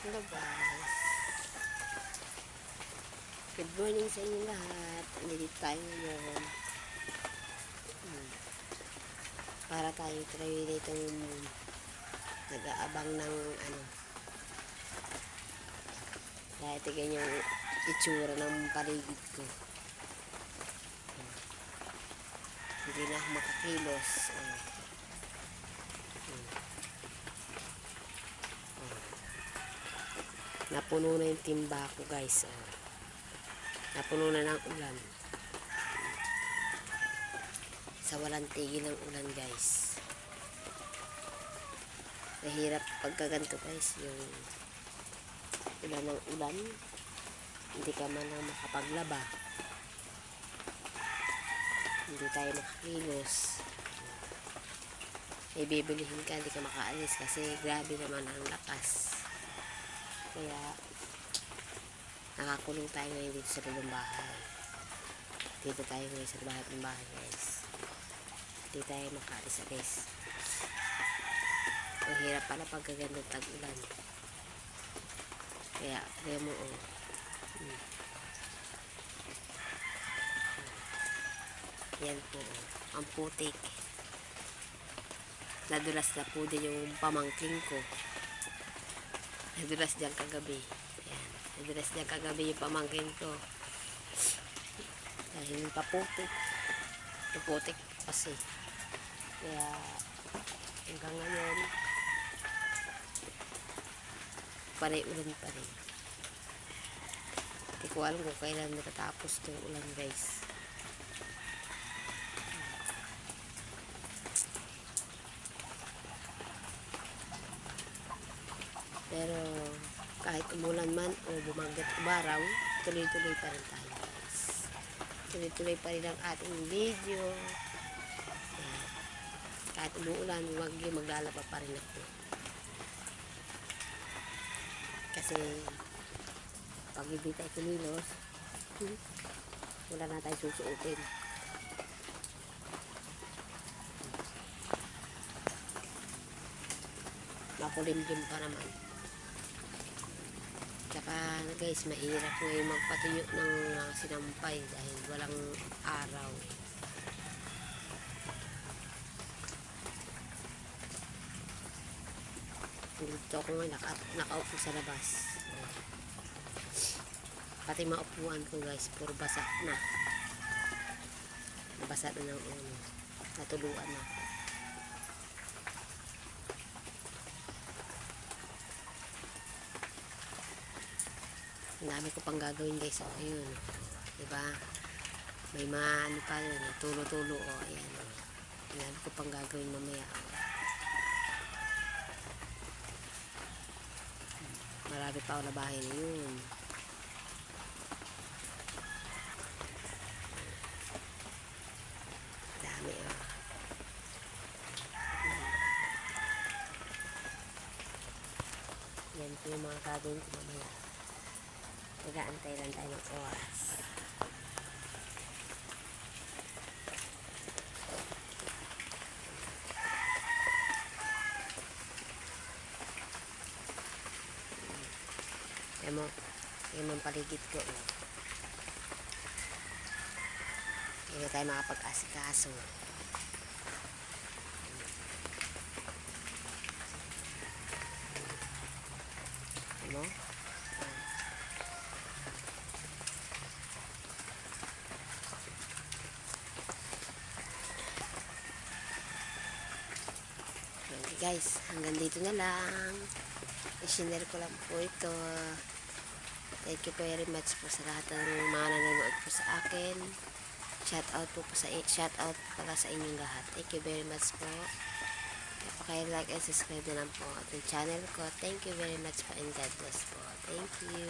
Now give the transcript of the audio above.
Hello guys. Good morning sa inyo lahat. Nandito tayo ngayon. Para tayo try dito nag-aabang ng Kaya tignan yung itsura ng paligid ko. Hindi na ako makakilos. Napuno na yung timba ko guys. Napuno na ng ulan. Sa walang tigil ng ulan guys. Mahirap pagkaganto guys. Yung ulan ng ulan. Hindi ka man lang makapaglaba. Hindi tayo makakilos. May bibilihin ka, hindi ka makaalis kasi grabe naman ang lakas. Kaya nakakulong tayo ngayon dito sa lulong bahay. Dito tayo ngayon sa bahay guys. Hindi tayo makaalis guys. Ang hirap pala pagkagandang tag-ulan. Kaya kaya mo yan po ang putik. Nadulas na po din yung pamangking ko. Nadulas dyan kagabi. Ayan. Nadulas dyan kagabi yung pamangkin ko. Dahil yung paputik. Paputik kasi. Kaya hanggang ngayon panay ulan pa rin. Hindi ko alam kung kailan matatapos itong ulan guys. Pero kahit umulan man o bumagat umaraw, tuloy-tuloy pa rin tayo guys. Tuloy-tuloy pa rin ang ating video. Kahit umuulan, maglalaba pa rin ako. Kasi pag hindi tayo kumilos, wala na tayo susuotin. Makulimlim pa naman. Tsaka guys, mahirap ngayon magpatuyo ng sinampay dahil walang araw. Dito ako ngayon nakaupo sa labas. Pati maupuan ko guys, puro basa na. Nabasa na ng ulo. Natuluan na. Ang dami ko pang gagawin guys. O, ayun. Diba? May ano pa yun. Tulo-tulo. O, ayan. Ang dami ko pang gagawin mamaya. Marami pa ako labahin yun. Dami yan po yung mga gagawin ko mamaya. Nag-aantay lang tayo ng oras. Yan mo ang paligid ko. Hindi tayo makapag-asikaso. Yan mo. Okay guys, hanggang dito na lang. I-share ko lang po ito. Thank you very much po sa lahat ng mga nanonood po sa akin. Shout out pala sa inyong lahat. Thank you very much po. Paki-like and subscribe na lang po at yung channel ko. Thank you very much po and God bless po. Thank you.